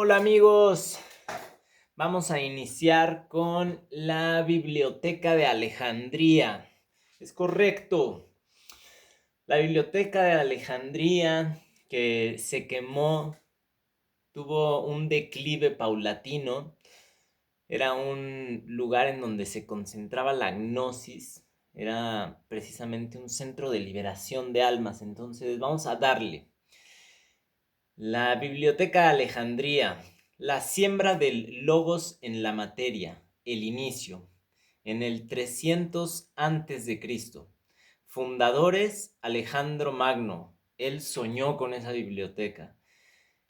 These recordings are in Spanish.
Hola amigos, vamos a iniciar con la Biblioteca de Alejandría. Es correcto, la Biblioteca de Alejandría que se quemó, tuvo un declive paulatino, era un lugar en donde se concentraba la gnosis, era precisamente un centro de liberación de almas, entonces vamos a darle. La Biblioteca de Alejandría, la siembra del logos en la materia, el inicio, en el 300 antes de Cristo. Fundadores, Alejandro Magno, él soñó con esa biblioteca.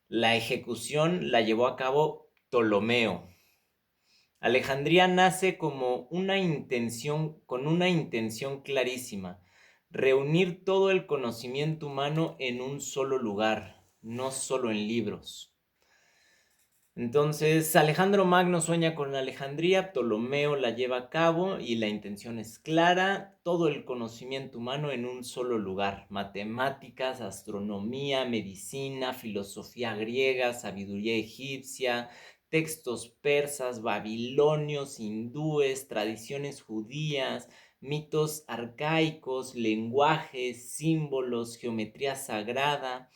La ejecución la llevó a cabo Ptolomeo. Alejandría nace como con una intención clarísima: reunir todo el conocimiento humano en un solo lugar, no solo en libros. Entonces, Alejandro Magno sueña con Alejandría, Ptolomeo la lleva a cabo y la intención es clara: todo el conocimiento humano en un solo lugar: matemáticas, astronomía, medicina, filosofía griega, sabiduría egipcia, textos persas, babilonios, hindúes, tradiciones judías, mitos arcaicos, lenguajes, símbolos, geometría sagrada.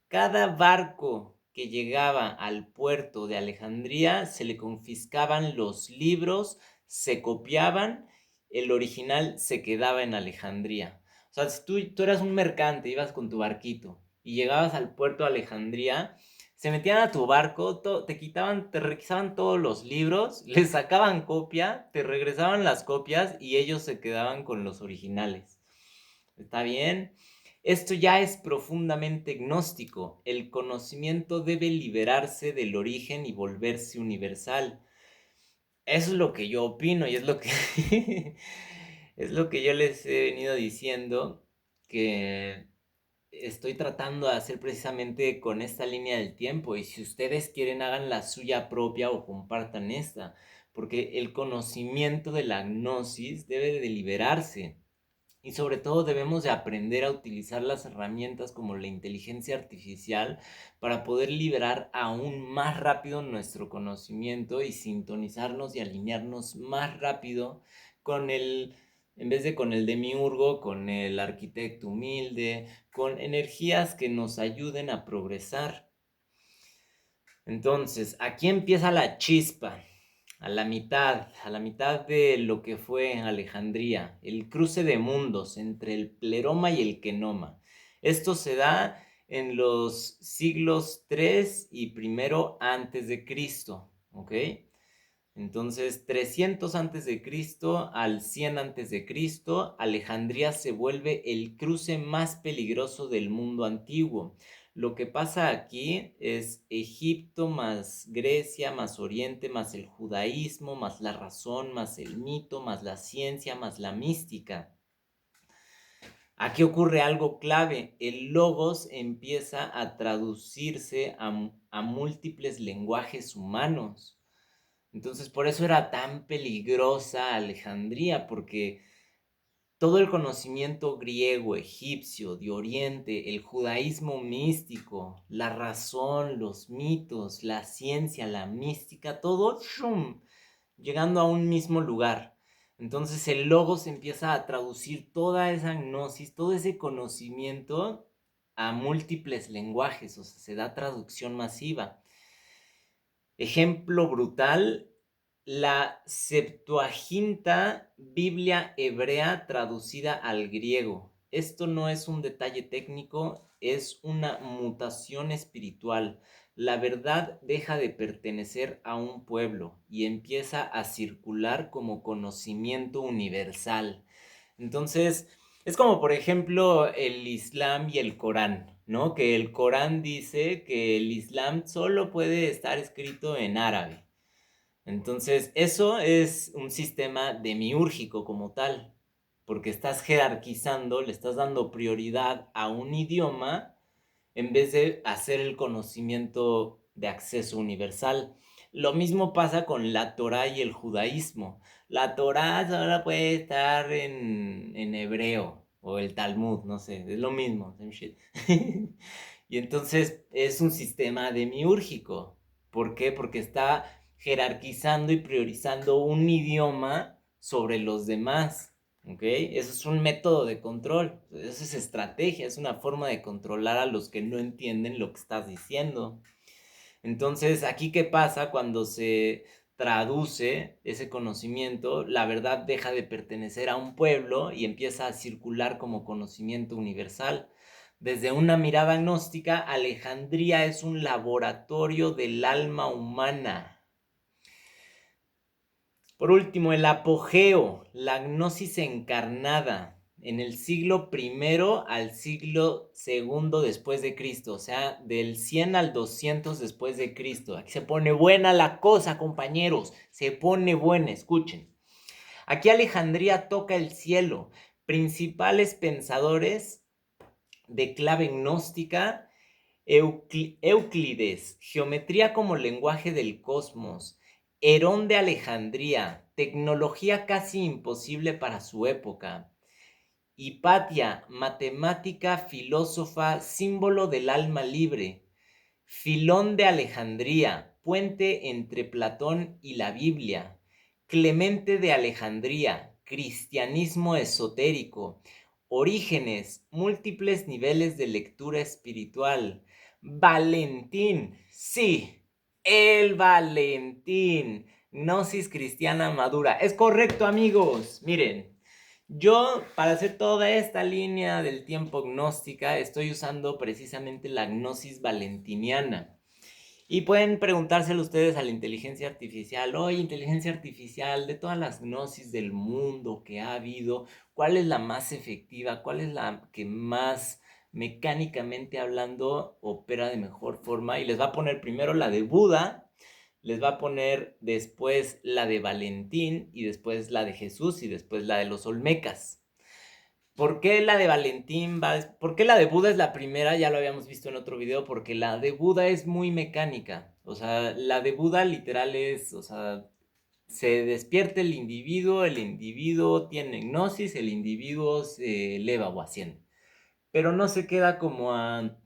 Cada barco que llegaba al puerto de Alejandría se le confiscaban los libros, se copiaban, el original se quedaba en Alejandría. O sea, si tú eras un mercante, ibas con tu barquito y llegabas al puerto de Alejandría, se metían a tu barco, te requisaban todos los libros, les sacaban copia, te regresaban las copias y ellos se quedaban con los originales. ¿Está bien? Esto ya es profundamente gnóstico. El conocimiento debe liberarse del origen y volverse universal. Eso es lo que yo opino y es lo que es lo que yo les he venido diciendo, que estoy tratando de hacer precisamente con esta línea del tiempo. Y si ustedes quieren, hagan la suya propia o compartan esta, porque el conocimiento de la gnosis debe de liberarse. Y sobre todo debemos de aprender a utilizar las herramientas como la inteligencia artificial para poder liberar aún más rápido nuestro conocimiento y sintonizarnos y alinearnos más rápido con en vez de con el demiurgo, con el arquitecto humilde, con energías que nos ayuden a progresar. Entonces, aquí empieza la chispa, a la mitad de lo que fue Alejandría, el cruce de mundos entre el pleroma y el quenoma. Esto se da en los siglos 3 y primero antes de Cristo, ¿ok? Entonces, 300 antes de Cristo al 100 antes de Cristo, Alejandría se vuelve el cruce más peligroso del mundo antiguo. Lo que pasa aquí es Egipto más Grecia, más Oriente, más el judaísmo, más la razón, más el mito, más la ciencia, más la mística. Aquí ocurre algo clave: el logos empieza a traducirse a múltiples lenguajes humanos. Entonces, por eso era tan peligrosa Alejandría, porque todo el conocimiento griego, egipcio, de Oriente, el judaísmo místico, la razón, los mitos, la ciencia, la mística, todo ¡shum!, llegando a un mismo lugar. Entonces el logos empieza a traducir toda esa gnosis, todo ese conocimiento a múltiples lenguajes, o sea, se da traducción masiva. Ejemplo brutal: la Septuaginta, Biblia hebrea traducida al griego. Esto no es un detalle técnico, es una mutación espiritual. La verdad deja de pertenecer a un pueblo y empieza a circular como conocimiento universal. Entonces, es como por ejemplo el Islam y el Corán, ¿no? Que el Corán dice que el Islam solo puede estar escrito en árabe. Entonces, eso es un sistema demiúrgico como tal, porque estás jerarquizando, le estás dando prioridad a un idioma en vez de hacer el conocimiento de acceso universal. Lo mismo pasa con la Torá y el judaísmo. La Torá solo puede estar en hebreo o el Talmud, no sé, es lo mismo, same shit. Y entonces es un sistema demiúrgico. ¿Por qué? Porque está jerarquizando y priorizando un idioma sobre los demás, ¿ok? Eso es un método de control, eso es estrategia, es una forma de controlar a los que no entienden lo que estás diciendo. Entonces, aquí, ¿qué pasa cuando se traduce ese conocimiento? La verdad deja de pertenecer a un pueblo y empieza a circular como conocimiento universal. Desde una mirada gnóstica, Alejandría es un laboratorio del alma humana. Por último, el apogeo, la gnosis encarnada, en el siglo primero al siglo segundo después de Cristo, o sea, del 100 al 200 después de Cristo. Aquí se pone buena la cosa, compañeros, se pone buena, escuchen. Aquí Alejandría toca el cielo. Principales pensadores de clave gnóstica: Euclides, geometría como lenguaje del cosmos; Herón de Alejandría, tecnología casi imposible para su época; Hipatia, matemática, filósofa, símbolo del alma libre; Filón de Alejandría, puente entre Platón y la Biblia; Clemente de Alejandría, cristianismo esotérico; Orígenes, múltiples niveles de lectura espiritual; Valentín, sí, el Valentín, gnosis cristiana madura. Es correcto, amigos. Miren, yo, para hacer toda esta línea del tiempo gnóstica, estoy usando precisamente la gnosis valentiniana. Y pueden preguntárselo ustedes a la inteligencia artificial: oye, inteligencia artificial, de todas las gnosis del mundo que ha habido, ¿cuál es la más efectiva? ¿Cuál es la que más mecánicamente hablando opera de mejor forma? Y les va a poner primero la de Buda, les va a poner después la de Valentín, y después la de Jesús, y después la de los Olmecas. ¿Por qué la de Valentín ¿Por qué la de Buda es la primera? Ya lo habíamos visto en otro video. Porque la de Buda es muy mecánica. O sea, la de Buda literal es, o sea, se despierta el individuo tiene gnosis, el individuo se eleva o asciende. Pero no se queda como a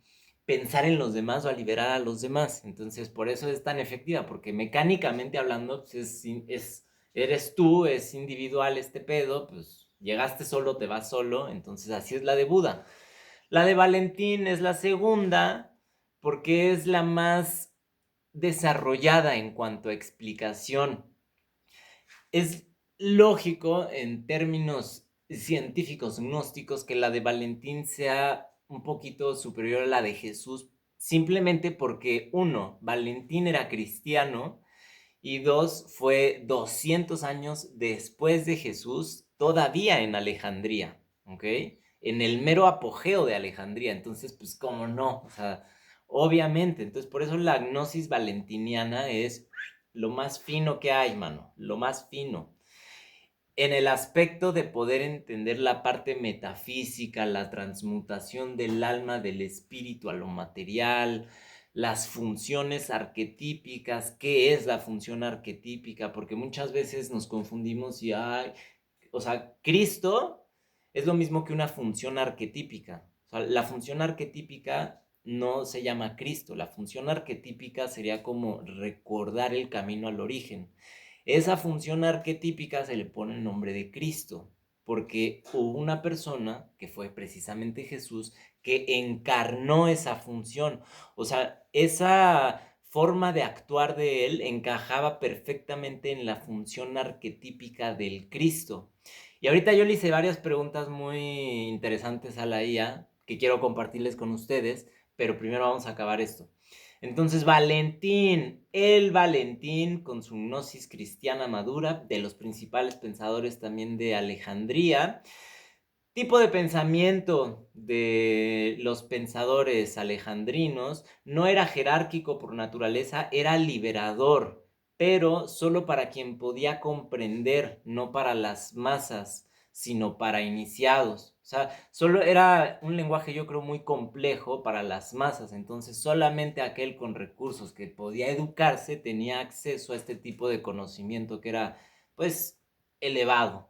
pensar en los demás o a liberar a los demás. Entonces, por eso es tan efectiva, porque mecánicamente hablando, pues eres tú, es individual este pedo, pues llegaste solo, te vas solo. Entonces, así es la de Buda. La de Valentín es la segunda, porque es la más desarrollada en cuanto a explicación. Es lógico en términos científicos gnósticos que la de Valentín sea un poquito superior a la de Jesús, simplemente porque, uno, Valentín era cristiano, y dos, fue 200 años después de Jesús, todavía en Alejandría, ¿ok? En el mero apogeo de Alejandría. Entonces, pues, ¿cómo no? O sea, obviamente. Entonces, por eso la gnosis valentiniana es lo más fino que hay, mano, lo más fino. En el aspecto de poder entender la parte metafísica, la transmutación del alma, del espíritu a lo material, las funciones arquetípicas. ¿Qué es la función arquetípica? Porque muchas veces nos confundimos y o sea, Cristo es lo mismo que una función arquetípica. O sea, la función arquetípica no se llama Cristo. La función arquetípica sería como recordar el camino al origen. Esa función arquetípica se le pone el nombre de Cristo, porque hubo una persona, que fue precisamente Jesús, que encarnó esa función. O sea, esa forma de actuar de él encajaba perfectamente en la función arquetípica del Cristo. Y ahorita yo le hice varias preguntas muy interesantes a la IA que quiero compartirles con ustedes, pero primero vamos a acabar esto. Entonces, Valentín, el Valentín, con su gnosis cristiana madura, de los principales pensadores también de Alejandría. Tipo de pensamiento de los pensadores alejandrinos: no era jerárquico por naturaleza, era liberador, pero solo para quien podía comprender, no para las masas, sino para iniciados. O sea, solo era un lenguaje, yo creo, muy complejo para las masas. Entonces, solamente aquel con recursos que podía educarse tenía acceso a este tipo de conocimiento que era, pues, elevado.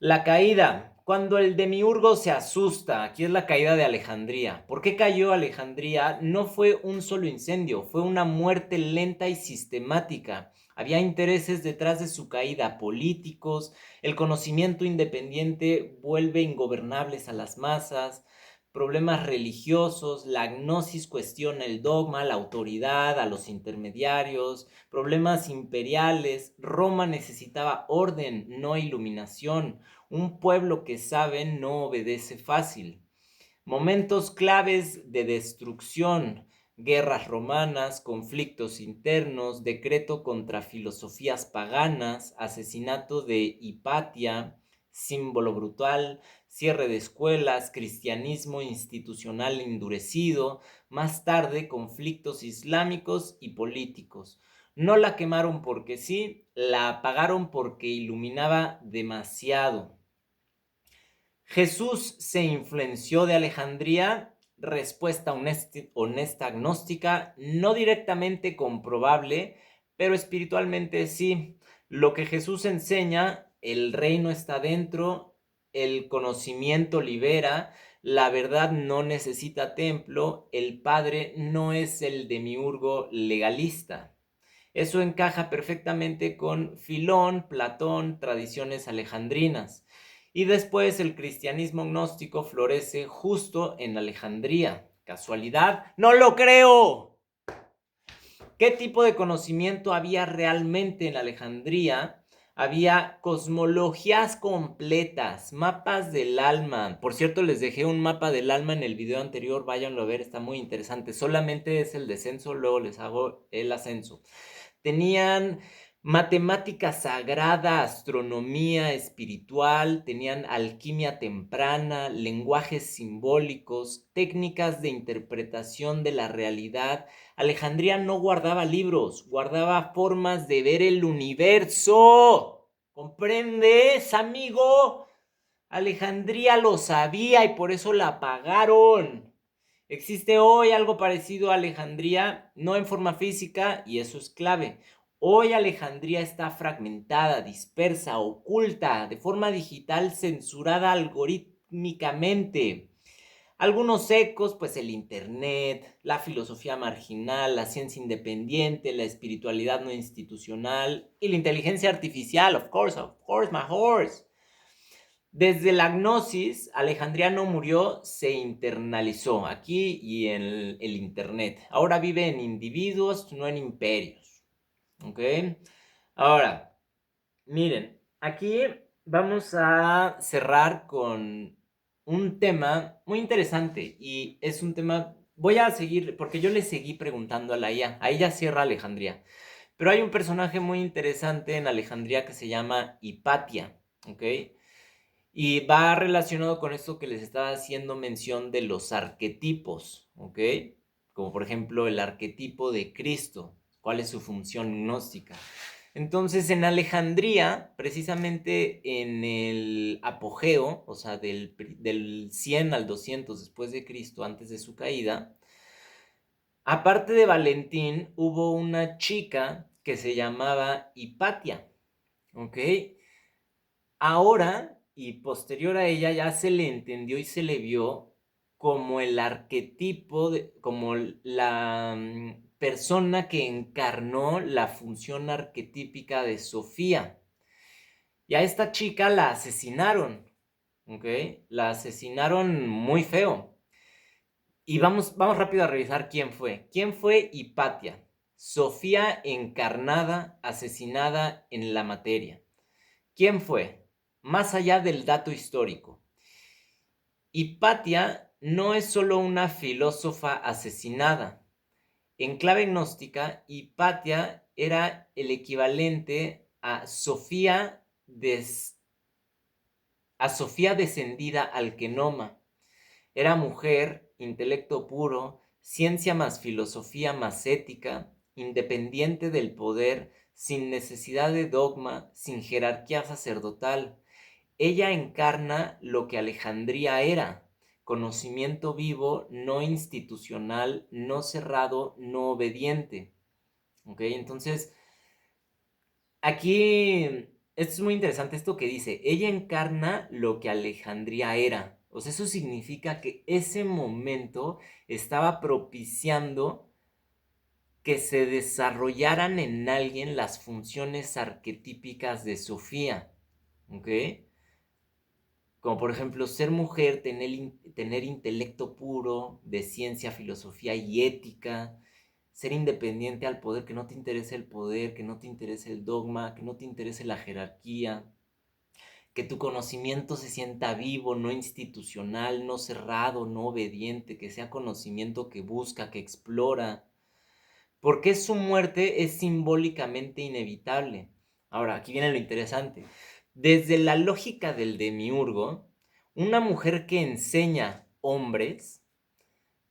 La caída. Cuando el demiurgo se asusta, aquí es la caída de Alejandría. ¿Por qué cayó Alejandría? No fue un solo incendio, fue una muerte lenta y sistemática. Había intereses detrás de su caída, políticos, el conocimiento independiente vuelve ingobernables a las masas, problemas religiosos, la gnosis cuestiona el dogma, la autoridad, a los intermediarios, problemas imperiales, Roma necesitaba orden, no iluminación. Un pueblo que sabe no obedece fácil. Momentos claves de destrucción, guerras romanas, conflictos internos, decreto contra filosofías paganas, asesinato de Hipatia, símbolo brutal, cierre de escuelas, cristianismo institucional endurecido, más tarde conflictos islámicos y políticos. No la quemaron porque sí, la apagaron porque iluminaba demasiado. Jesús se influenció de Alejandría, respuesta honesta agnóstica, no directamente comprobable, pero espiritualmente sí. Lo que Jesús enseña, el reino está dentro, el conocimiento libera, la verdad no necesita templo, el Padre no es el demiurgo legalista. Eso encaja perfectamente con Filón, Platón, tradiciones alejandrinas. Y después el cristianismo gnóstico florece justo en Alejandría. ¿Casualidad? ¡No lo creo! ¿Qué tipo de conocimiento había realmente en Alejandría? Había cosmologías completas, mapas del alma. Por cierto, les dejé un mapa del alma en el video anterior, váyanlo a ver, está muy interesante. Solamente es el descenso, luego les hago el ascenso. Tenían matemática sagrada, astronomía espiritual, tenían alquimia temprana, lenguajes simbólicos, técnicas de interpretación de la realidad. Alejandría no guardaba libros, guardaba formas de ver el universo. ¿Comprendes, amigo? Alejandría lo sabía y por eso la apagaron. Existe hoy algo parecido a Alejandría, no en forma física, y eso es clave. Hoy Alejandría está fragmentada, dispersa, oculta, de forma digital, censurada algorítmicamente. Algunos ecos, pues el internet, la filosofía marginal, la ciencia independiente, la espiritualidad no institucional y la inteligencia artificial, of course, my horse. Desde la gnosis, Alejandría no murió, se internalizó aquí y en el internet. Ahora vive en individuos, no en imperios. ¿Ok? Ahora, miren, aquí vamos a cerrar con un tema muy interesante y es un tema, voy a seguir, porque yo le seguí preguntando a la IA, a ella cierra Alejandría, pero hay un personaje muy interesante en Alejandría que se llama Hipatia, ¿ok? Y va relacionado con esto que les estaba haciendo mención de los arquetipos, ¿ok? Como por ejemplo el arquetipo de Cristo, cuál es su función gnóstica. Entonces en Alejandría, precisamente en el apogeo, o sea, del 100 al 200 después de Cristo, antes de su caída, aparte de Valentín, hubo una chica que se llamaba Hipatia, ¿ok? Ahora y posterior a ella ya se le entendió y se le vio como el arquetipo, como la persona que encarnó la función arquetípica de Sofía. Y a esta chica la asesinaron, ¿ok? La asesinaron muy feo. Y vamos rápido a revisar quién fue. ¿Quién fue Hipatia? Sofía encarnada, asesinada en la materia. ¿Quién fue? Más allá del dato histórico. Hipatia no es solo una filósofa asesinada. En clave gnóstica, Hipatia era el equivalente a Sofía descendida al Kenoma. Era mujer, intelecto puro, ciencia más filosofía más ética, independiente del poder, sin necesidad de dogma, sin jerarquía sacerdotal. Ella encarna lo que Alejandría era, conocimiento vivo, no institucional, no cerrado, no obediente. ¿Ok? Entonces, aquí esto es muy interesante esto que dice, ella encarna lo que Alejandría era. O sea, eso significa que ese momento estaba propiciando que se desarrollaran en alguien las funciones arquetípicas de Sofía, ¿ok? Como por ejemplo ser mujer, tener intelecto puro de ciencia, filosofía y ética, ser independiente al poder, que no te interese el poder, que no te interese el dogma, que no te interese la jerarquía, que tu conocimiento se sienta vivo, no institucional, no cerrado, no obediente, que sea conocimiento que busca, que explora, porque su muerte es simbólicamente inevitable. Ahora, aquí viene lo interesante. Desde la lógica del demiurgo, una mujer que enseña hombres,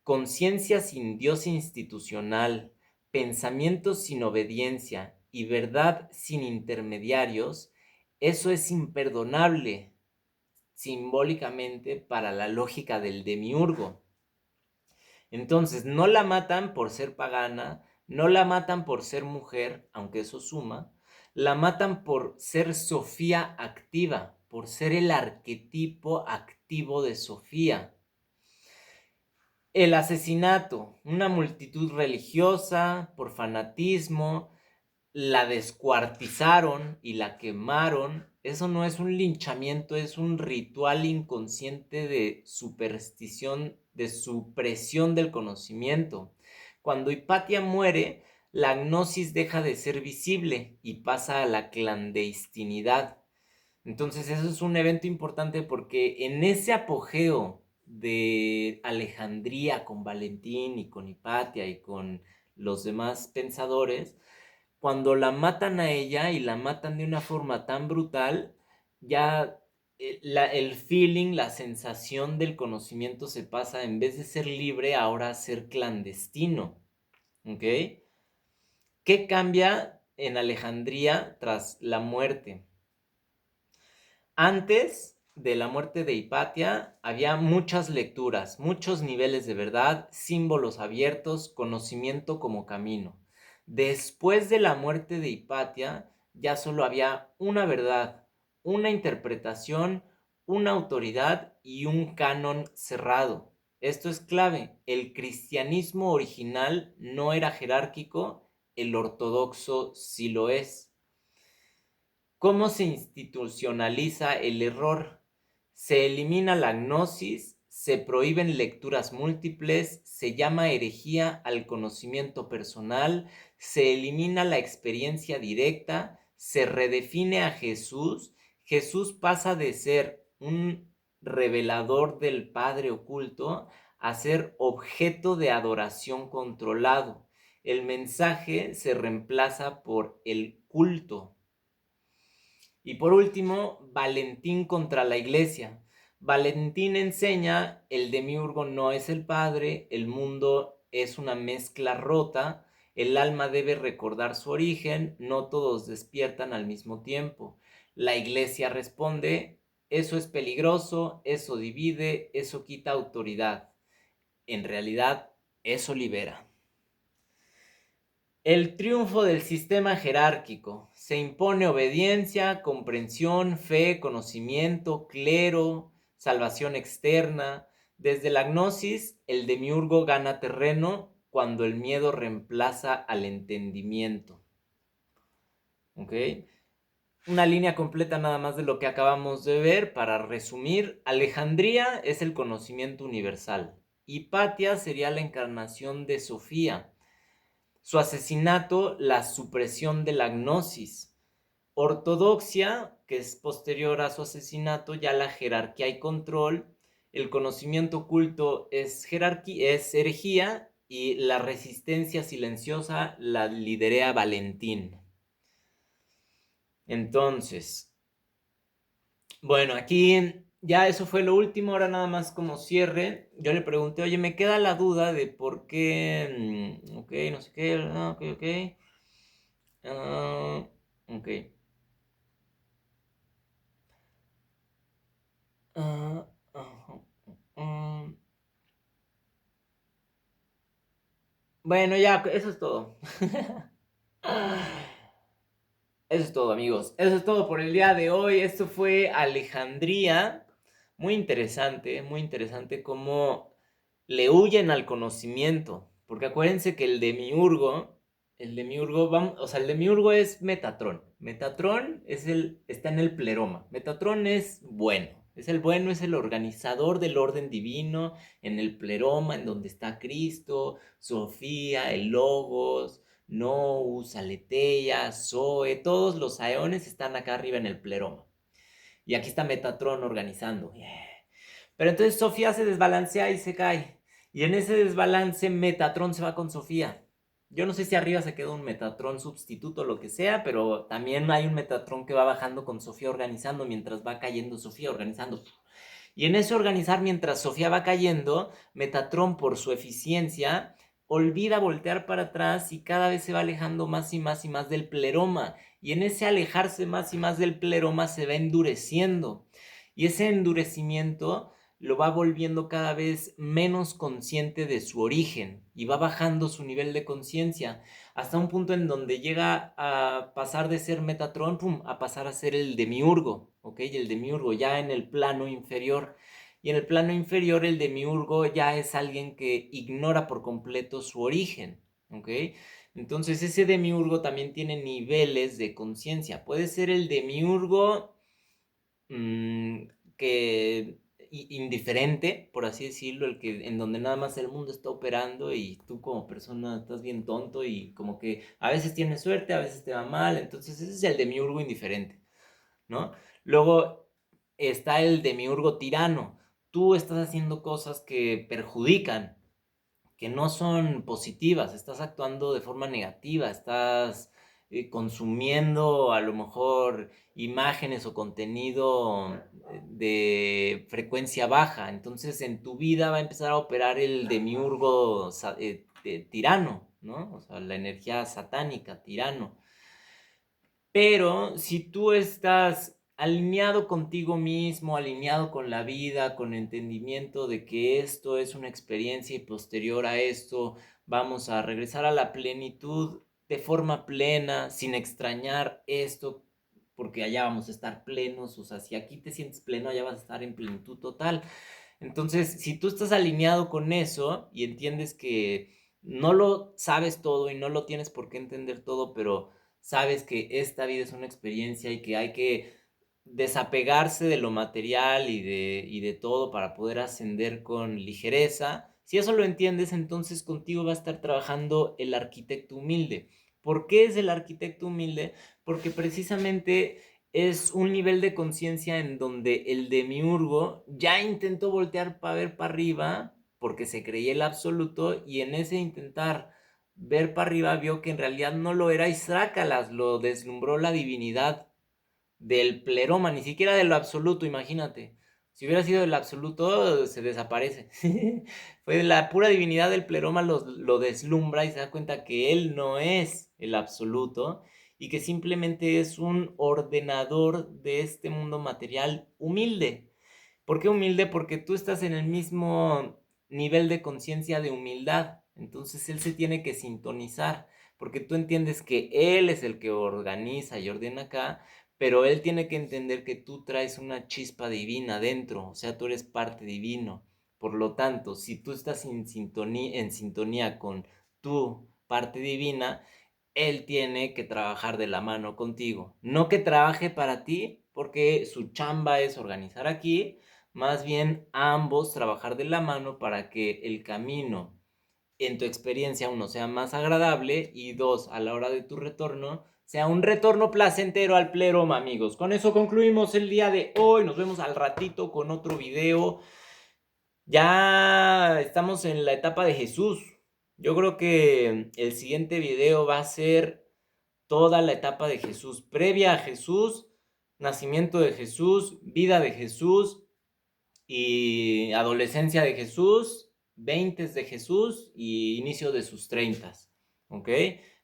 conciencia sin Dios institucional, pensamiento sin obediencia y verdad sin intermediarios, eso es imperdonable simbólicamente para la lógica del demiurgo. Entonces, no la matan por ser pagana, no la matan por ser mujer, aunque eso suma, la matan por ser Sofía activa, por ser el arquetipo activo de Sofía. El asesinato, una multitud religiosa, por fanatismo, la descuartizaron y la quemaron. Eso no es un linchamiento, es un ritual inconsciente de superstición, de supresión del conocimiento. Cuando Hipatia muere, la gnosis deja de ser visible y pasa a la clandestinidad. Entonces eso es un evento importante porque en ese apogeo de Alejandría con Valentín y con Hipatia y con los demás pensadores, cuando la matan a ella y la matan de una forma tan brutal, ya el feeling, la sensación del conocimiento se pasa, en vez de ser libre, ahora a ser clandestino. ¿Ok? ¿Qué cambia en Alejandría tras la muerte? Antes de la muerte de Hipatia había muchas lecturas, muchos niveles de verdad, símbolos abiertos, conocimiento como camino. Después de la muerte de Hipatia ya solo había una verdad, una interpretación, una autoridad y un canon cerrado. Esto es clave. El cristianismo original no era jerárquico, el ortodoxo sí lo es. ¿Cómo se institucionaliza el error? Se elimina la gnosis, se prohíben lecturas múltiples, se llama herejía al conocimiento personal, se elimina la experiencia directa, se redefine a Jesús. Jesús pasa de ser un revelador del Padre oculto a ser objeto de adoración controlado. El mensaje se reemplaza por el culto. Y por último, Valentín contra la iglesia. Valentín enseña, el demiurgo no es el padre, el mundo es una mezcla rota, el alma debe recordar su origen, no todos despiertan al mismo tiempo. La iglesia responde, eso es peligroso, eso divide, eso quita autoridad. En realidad, eso libera. El triunfo del sistema jerárquico. Se impone obediencia, comprensión, fe, conocimiento, clero, salvación externa. Desde la gnosis, el demiurgo gana terreno cuando el miedo reemplaza al entendimiento. ¿Ok? Una línea completa nada más de lo que acabamos de ver. Para resumir, Alejandría es el conocimiento universal. Hipatia sería la encarnación de Sofía. Su asesinato, la supresión de la gnosis. Ortodoxia, que es posterior a su asesinato, ya la jerarquía y control. El conocimiento oculto es herejía y la resistencia silenciosa la liderea Valentín. Entonces, bueno, aquí ya eso fue lo último, ahora nada más como cierre. Yo le pregunté, oye, me queda la duda de por qué, ok, no sé qué, ok, ok. Ok. Ah, ajá, mm. Bueno, ya, eso es todo. Eso es todo, amigos. Eso es todo por el día de hoy. Esto fue Alejandría. Muy interesante cómo le huyen al conocimiento. Porque acuérdense que el demiurgo es Metatrón. Metatrón está en el pleroma. Metatrón es bueno. Es el organizador del orden divino en el pleroma, en donde está Cristo, Sofía, el Logos, Nous, Aletheia, Zoe, todos los aeones están acá arriba en el pleroma. Y aquí está Metatron organizando. Yeah. Pero entonces Sofía se desbalancea y se cae. Y en ese desbalance Metatron se va con Sofía. Yo no sé si arriba se queda un Metatron sustituto o lo que sea, pero también hay un Metatron que va bajando con Sofía organizando mientras va cayendo Sofía organizando. Y en ese organizar mientras Sofía va cayendo, Metatron por su eficiencia olvida voltear para atrás y cada vez se va alejando más y más y más del pleroma. Y en ese alejarse más y más del pleroma se va endureciendo. Y ese endurecimiento lo va volviendo cada vez menos consciente de su origen y va bajando su nivel de conciencia hasta un punto en donde llega a pasar de ser Metatron, a pasar a ser el demiurgo, ¿ok? El demiurgo ya en el plano inferior. Y en el plano inferior el demiurgo ya es alguien que ignora por completo su origen, ¿ok? Entonces ese demiurgo también tiene niveles de conciencia. Puede ser el demiurgo mmm, que indiferente, por así decirlo, el que en donde nada más el mundo está operando y tú como persona estás bien tonto y como que a veces tienes suerte, a veces te va mal, entonces ese es el demiurgo indiferente, ¿no? Luego está el demiurgo tirano. Tú estás haciendo cosas que perjudican, que no son positivas, estás actuando de forma negativa, estás consumiendo a lo mejor imágenes o contenido de frecuencia baja, entonces en tu vida va a empezar a operar el demiurgo tirano, ¿no? O sea, la energía satánica, tirano. Pero si tú estás alineado contigo mismo, alineado con la vida, con entendimiento de que esto es una experiencia y posterior a esto vamos a regresar a la plenitud de forma plena, sin extrañar esto, porque allá vamos a estar plenos, o sea, si aquí te sientes pleno, allá vas a estar en plenitud total. Entonces, si tú estás alineado con eso y entiendes que no lo sabes todo y no lo tienes por qué entender todo, pero sabes que esta vida es una experiencia y que hay que desapegarse de lo material y de todo para poder ascender con ligereza. Si eso lo entiendes, entonces contigo va a estar trabajando el arquitecto humilde. ¿Por qué es el arquitecto humilde? Porque precisamente es un nivel de conciencia en donde el demiurgo ya intentó voltear para ver para arriba porque se creía el absoluto y en ese intentar ver para arriba vio que en realidad no lo era y sácalas, lo deslumbró la divinidad del pleroma, ni siquiera de lo absoluto, imagínate. Si hubiera sido del absoluto, se desaparece. Fue la pura divinidad del pleroma lo deslumbra y se da cuenta que él no es el absoluto y que simplemente es un ordenador de este mundo material humilde. ¿Por qué humilde? Porque tú estás en el mismo nivel de conciencia de humildad. Entonces él se tiene que sintonizar, porque tú entiendes que él es el que organiza y ordena acá, pero él tiene que entender que tú traes una chispa divina dentro, o sea, tú eres parte divino. Por lo tanto, si tú estás en sintonía con tu parte divina, él tiene que trabajar de la mano contigo. No que trabaje para ti, porque su chamba es organizar aquí, más bien ambos trabajar de la mano para que el camino en tu experiencia, uno, sea más agradable y dos, a la hora de tu retorno, sea un retorno placentero al pleroma, amigos. Con eso concluimos el día de hoy. Nos vemos al ratito con otro video. Ya estamos en la etapa de Jesús. Yo creo que el siguiente video va a ser toda la etapa de Jesús, previa a Jesús, nacimiento de Jesús, vida de Jesús y adolescencia de Jesús, veintes de Jesús y inicio de sus treintas, ¿ok?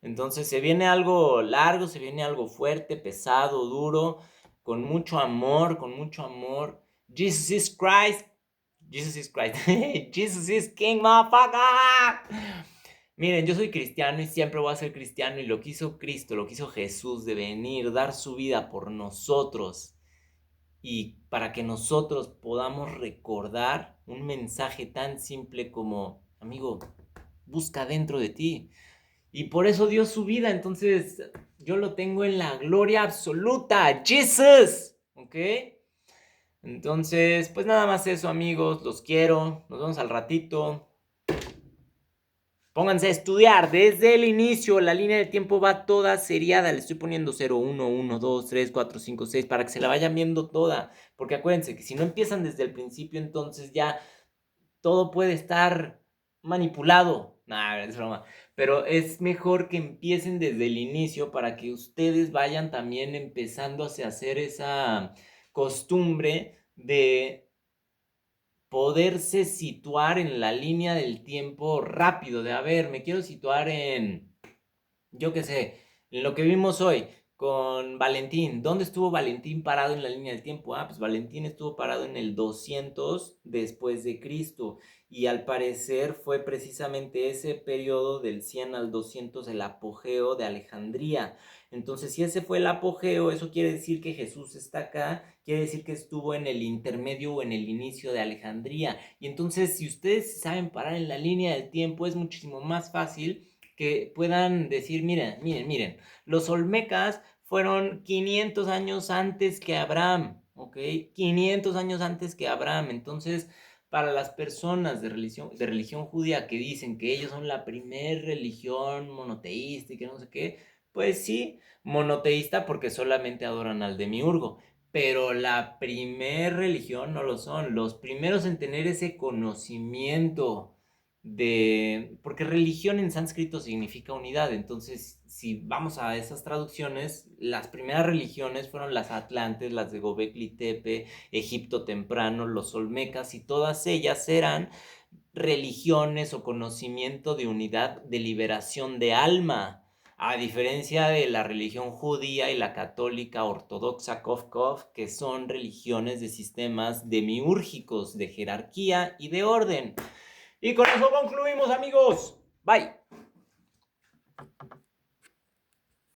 Entonces se viene algo largo, se viene algo fuerte, pesado, duro, con mucho amor, con mucho amor. Jesus is Christ, Jesus is Christ, Jesus is King, motherfucker. Miren, yo soy cristiano y siempre voy a ser cristiano y lo que hizo Cristo, lo que hizo Jesús de venir, dar su vida por nosotros y para que nosotros podamos recordar un mensaje tan simple como, amigo, busca dentro de ti. Y por eso dio su vida, entonces yo lo tengo en la gloria absoluta, Jesus, ¿ok? Entonces, pues nada más eso, amigos, los quiero, nos vemos al ratito. Pónganse a estudiar desde el inicio, la línea de tiempo va toda seriada, le estoy poniendo 0, 1, 1, 2, 3, 4, 5, 6 para que se la vayan viendo toda, porque acuérdense que si no empiezan desde el principio, entonces ya todo puede estar manipulado. Nah, es broma. Pero es mejor que empiecen desde el inicio para que ustedes vayan también empezando a hacer esa costumbre de poderse situar en la línea del tiempo rápido, de a ver, me quiero situar en, yo qué sé, en lo que vimos hoy con Valentín. ¿Dónde estuvo Valentín parado en la línea del tiempo? Ah, pues Valentín estuvo parado en el 200 después de Cristo y al parecer fue precisamente ese periodo del 100 al 200 el apogeo de Alejandría. Entonces, si ese fue el apogeo, eso quiere decir que Jesús está acá, quiere decir que estuvo en el intermedio o en el inicio de Alejandría. Y entonces, si ustedes saben parar en la línea del tiempo, es muchísimo más fácil que puedan decir, miren, los olmecas fueron 500 años antes que Abraham, ¿ok? 500 años antes que Abraham. Entonces, para las personas de religión judía que dicen que ellos son la primer religión monoteísta y que no sé qué, pues sí, monoteísta porque solamente adoran al demiurgo. Pero la primer religión no lo son. Los primeros en tener ese conocimiento porque religión en sánscrito significa unidad, entonces si vamos a esas traducciones, las primeras religiones fueron las atlantes, las de Gobekli Tepe, Egipto temprano, los olmecas, y todas ellas eran religiones o conocimiento de unidad, de liberación de alma, a diferencia de la religión judía y la católica ortodoxa Kov, que son religiones de sistemas demiúrgicos, de jerarquía y de orden. Y con eso concluimos, amigos. Bye.